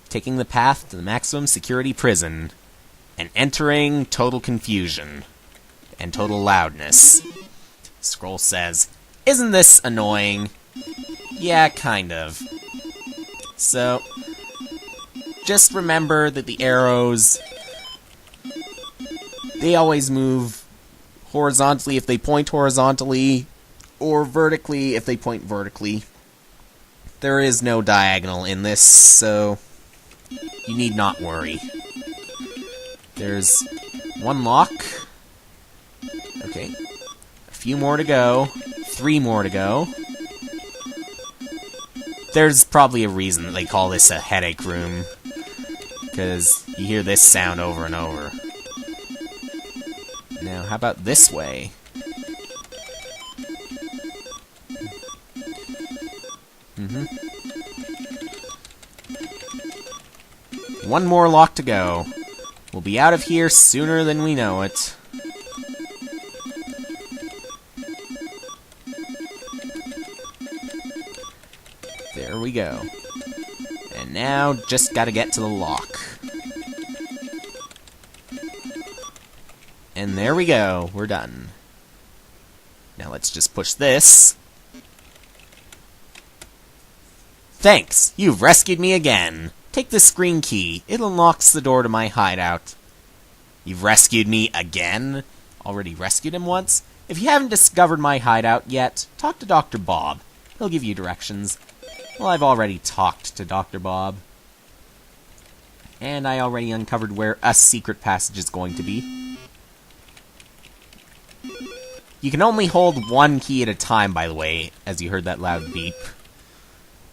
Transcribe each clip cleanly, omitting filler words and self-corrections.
taking the path to the maximum security prison, and entering total confusion and total loudness. Scroll says, "Isn't this annoying?" Yeah, kind of. So, just remember that the arrows, they always move horizontally if they point horizontally, or vertically if they point vertically. There is no diagonal in this, so you need not worry. There's one lock. Okay. A few more to go. 3 more to go. There's probably a reason that they call this a headache room, because you hear this sound over and over. Now, how about this way? One more lock to go. We'll be out of here sooner than we know it. There we go. And now, just gotta get to the lock. And there we go. We're done. Now let's just push this. Thanks! You've rescued me again! Take this green key. It unlocks the door to my hideout. You've rescued me again? Already rescued him once? If you haven't discovered my hideout yet, talk to Dr. Bob. He'll give you directions. Well, I've already talked to Dr. Bob. And I already uncovered where a secret passage is going to be. You can only hold one key at a time, by the way, as you heard that loud beep.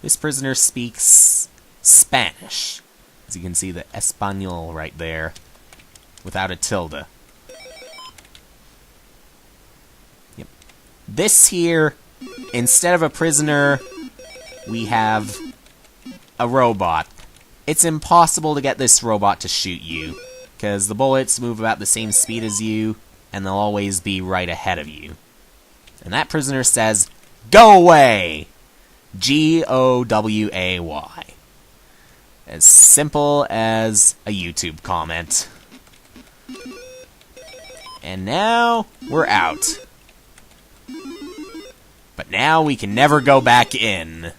This prisoner speaks Spanish. As you can see the Espanol right there, without a tilde. Yep. This here, instead of a prisoner, we have a robot. It's impossible to get this robot to shoot you, because the bullets move about the same speed as you, and they'll always be right ahead of you. And that prisoner says, "Go away!" G-O-W-A-Y. As simple as a YouTube comment. And now, we're out. But now we can never go back in.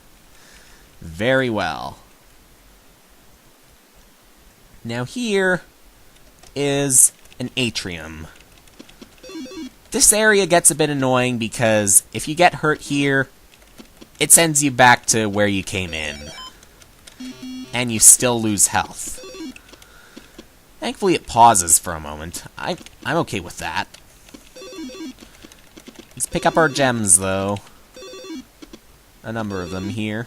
Very well. Now here is an atrium. This area gets a bit annoying because if you get hurt here, it sends you back to where you came in. And you still lose health. Thankfully it pauses for a moment. I'm okay with that. Let's pick up our gems, though. A number of them here.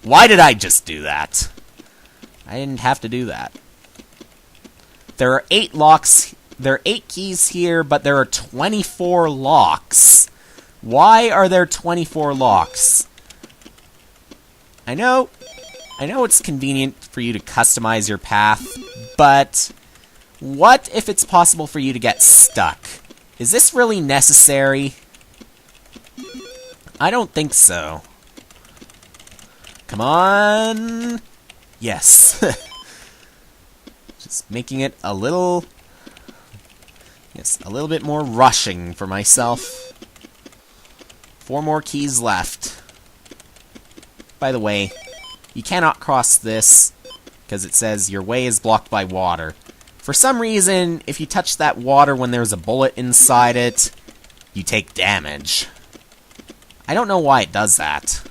Why did I just do that? I didn't have to do that. There are 8 locks. There are 8 keys here, but there are 24 locks. Why are there 24 locks? I know it's convenient for you to customize your path, but what if it's possible for you to get stuck? Is this really necessary? I don't think so. Come on! Yes. Just making it a little... Yes, a little bit more rushing for myself. 4 more keys left. By the way, you cannot cross this, because it says your way is blocked by water. For some reason, if you touch that water when there's a bullet inside it, you take damage. I don't know why it does that.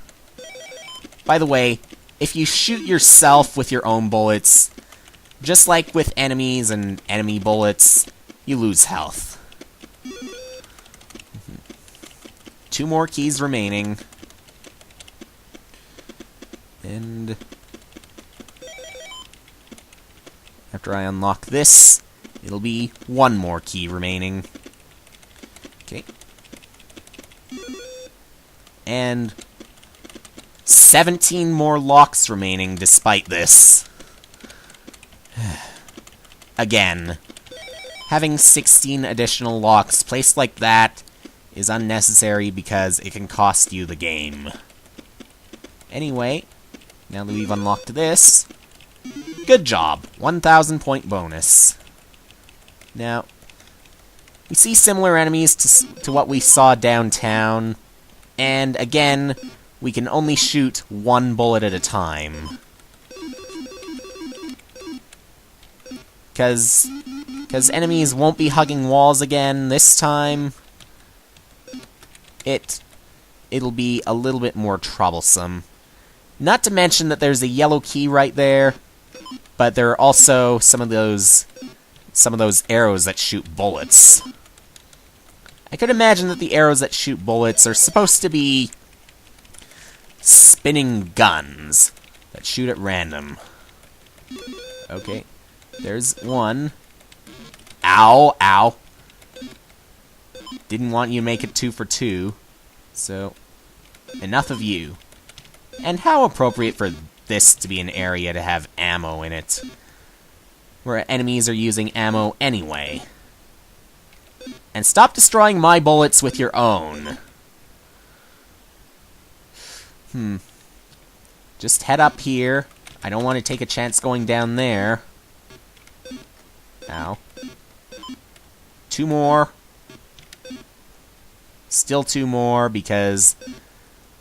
By the way, if you shoot yourself with your own bullets, just like with enemies and enemy bullets, you lose health. 2 more keys remaining. And after I unlock this, it'll be 1 more key remaining. Okay. And 17 more locks remaining despite this. Again, having 16 additional locks placed like that is unnecessary because it can cost you the game. Anyway, Now that we've unlocked this, good job. 1,000 point bonus. Now, we see similar enemies to what we saw downtown, and again, we can only shoot one bullet at a time. Because enemies won't be hugging walls again this time. It'll be a little bit more troublesome. Not to mention that there's a yellow key right there, but there are also some of those arrows that shoot bullets. I could imagine that the arrows that shoot bullets are supposed to be spinning guns that shoot at random. Okay, there's one. Ow, ow. Didn't want you to make it 2 for 2, so enough of you. And how appropriate for this to be an area to have ammo in it, where enemies are using ammo anyway. And stop destroying my bullets with your own. Just head up here. I don't want to take a chance going down there. Ow. 2 more. Still 2 more because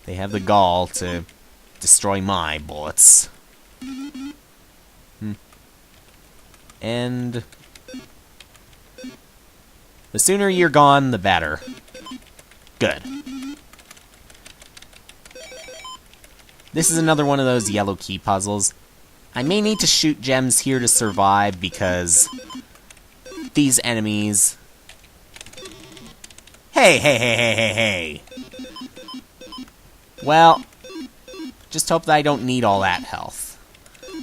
they have the gall to destroy my bullets. And the sooner you're gone, the better. Good. This is another one of those yellow key puzzles. I may need to shoot gems here to survive because these enemies... Hey! Well, just hope that I don't need all that health.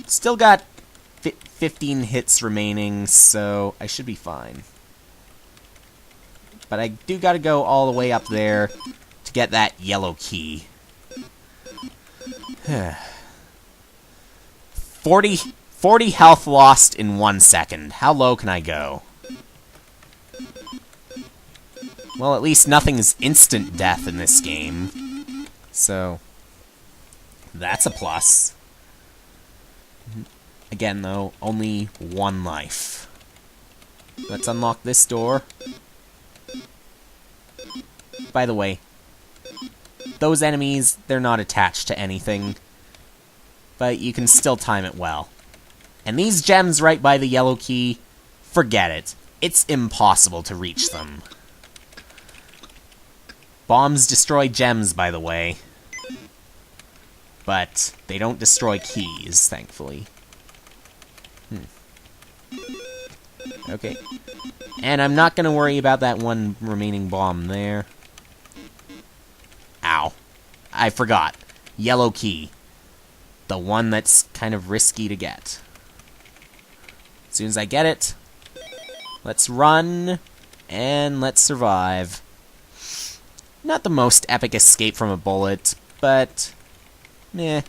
Still got 15 hits remaining, so I should be fine. But I do gotta go all the way up there to get that yellow key. 40 health lost in 1 second. How low can I go? Well, at least nothing's instant death in this game. So, that's a plus. Again, though, only 1 life. Let's unlock this door. By the way, those enemies, they're not attached to anything, but you can still time it well. And these gems right by the yellow key, forget it. It's impossible to reach them. Bombs destroy gems, by the way. But they don't destroy keys, thankfully. Okay. And I'm not gonna worry about that one remaining bomb there. Ow. I forgot. Yellow key. The one that's kind of risky to get. As soon as I get it, let's run, and let's survive. Not the most epic escape from a bullet, but... meh.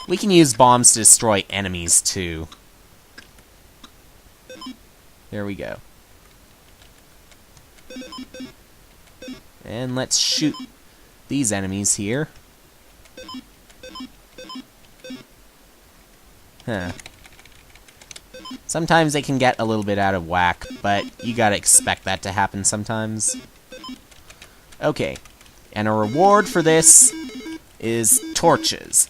We can use bombs to destroy enemies, too. There we go. And let's shoot these enemies here. Huh. Sometimes they can get a little bit out of whack, but you gotta expect that to happen sometimes. Okay, and a reward for this is torches.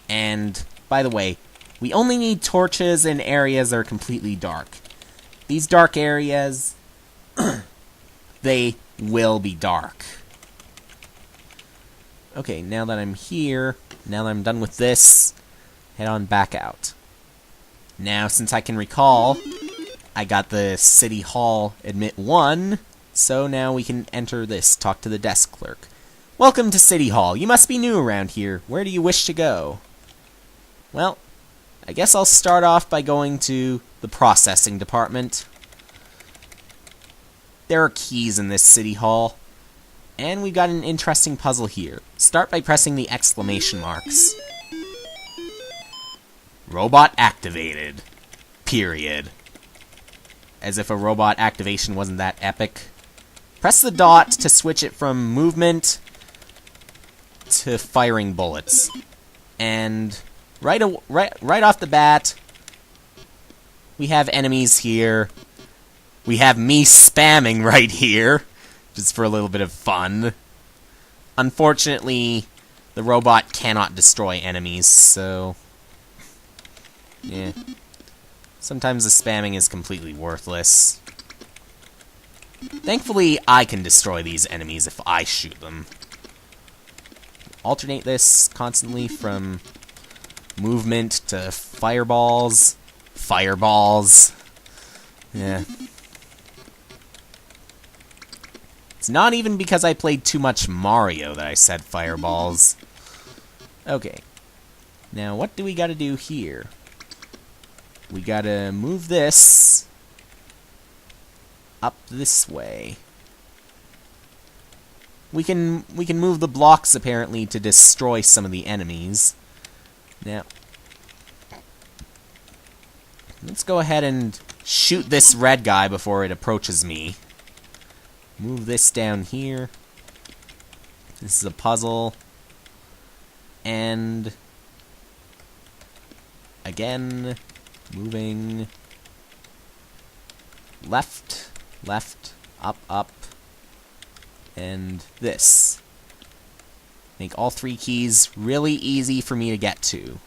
And, by the way, we only need torches in areas that are completely dark. These dark areas, they will be dark. Okay, now that I'm here, now that I'm done with this, head on back out. Now, since I can recall, I got the City Hall Admit 1, so now we can enter this, talk to the desk clerk. Welcome to City Hall. You must be new around here. Where do you wish to go? Well, I guess I'll start off by going to the processing department. There are keys in this City Hall, and we've got an interesting puzzle here. Start by pressing the exclamation marks. Robot activated. Period. As if a robot activation wasn't that epic. Press the dot to switch it from movement to firing bullets. And right off the bat, we have enemies here. We have me spamming right here, just for a little bit of fun. Unfortunately, the robot cannot destroy enemies, so yeah. Sometimes the spamming is completely worthless. Thankfully, I can destroy these enemies if I shoot them. Alternate this constantly from movement to fireballs. Fireballs. Yeah. It's not even because I played too much Mario that I said fireballs. Okay. Now, what do we gotta do here? We gotta move this up this way. We can move the blocks, apparently, to destroy some of the enemies. Now, let's go ahead and shoot this red guy before it approaches me. Move this down here. This is a puzzle. And again, moving left, left, up, up, and this. Make all three keys really easy for me to get to.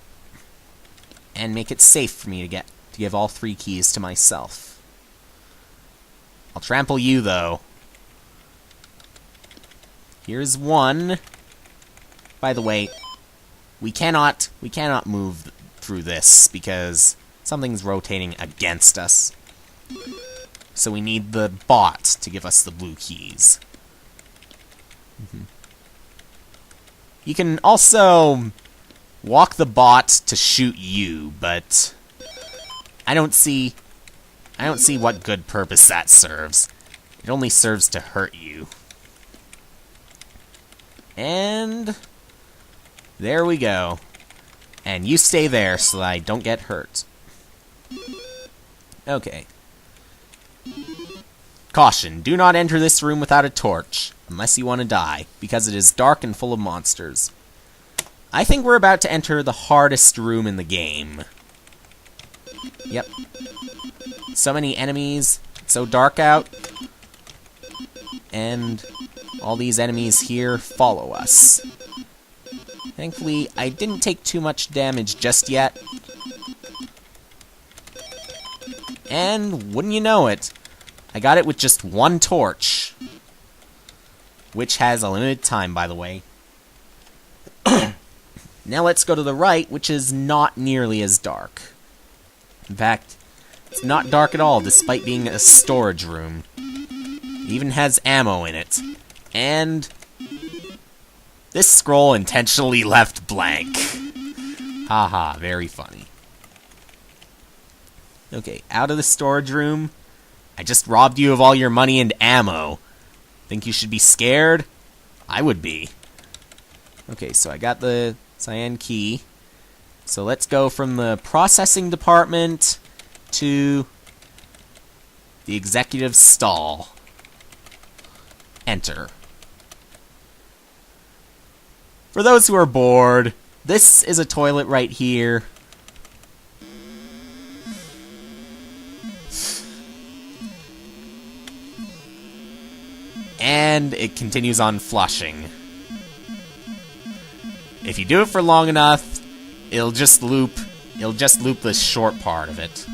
And make it safe for me to give all three keys to myself. I'll trample you, though. Here's one. By the way, we cannot move through this because something's rotating against us. So we need the bot to give us the blue keys. You can also walk the bot to shoot you, but I don't see what good purpose that serves. It only serves to hurt you. And there we go. And you stay there so that I don't get hurt. Okay. Caution, do not enter this room without a torch, unless you want to die, because it is dark and full of monsters. I think we're about to enter the hardest room in the game. Yep. So many enemies, it's so dark out, and all these enemies here follow us. Thankfully, I didn't take too much damage just yet. And wouldn't you know it, I got it with just one torch. Which has a limited time, by the way. Now let's go to the right, which is not nearly as dark. In fact, it's not dark at all, despite being a storage room. It even has ammo in it. And this scroll intentionally left blank. Haha, very funny. Okay, out of the storage room. I just robbed you of all your money and ammo. Think you should be scared? I would be. Okay, so I got the Cyan Key. So let's go from the processing department to the executive stall. Enter. For those who are bored, this is a toilet right here. And it continues on flushing. If you do it for long enough, it'll just loop the short part of it.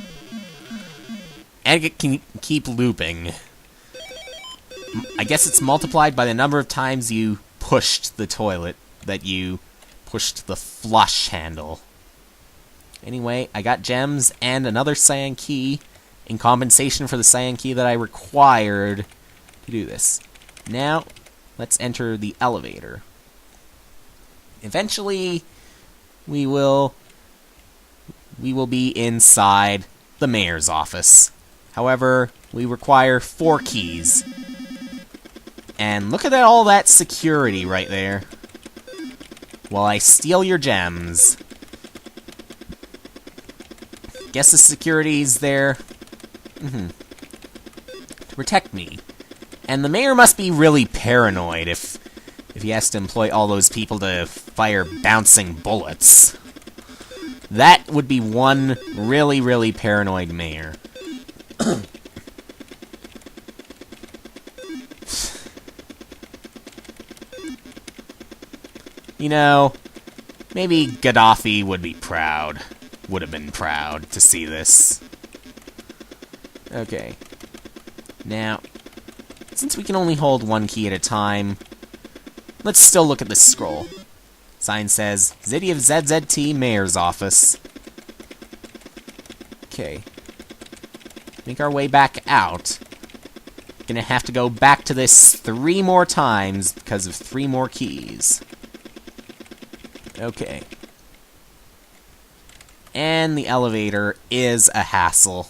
And it can keep looping. I guess it's multiplied by the number of times you pushed the toilet, that you pushed the flush handle. Anyway, I got gems and another Cyan Key in compensation for the Cyan Key that I required to do this. Now, let's enter the elevator. Eventually, we will be inside the mayor's office. However, we require 4 keys. And look at all that security right there. While I steal your gems. Guess the security's there to protect me. And the mayor must be really paranoid if if he has to employ all those people to fire bouncing bullets. That would be one really, really paranoid mayor. You know, maybe Gaddafi would be proud. Would have been proud to see this. Okay. Now, since we can only hold one key at a time, let's still look at this scroll. Sign says, City of ZZT Mayor's Office. Okay. Make our way back out. Gonna have to go back to this 3 more times because of 3 more keys. Okay. And the elevator is a hassle.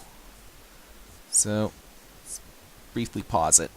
So, let's briefly pause it.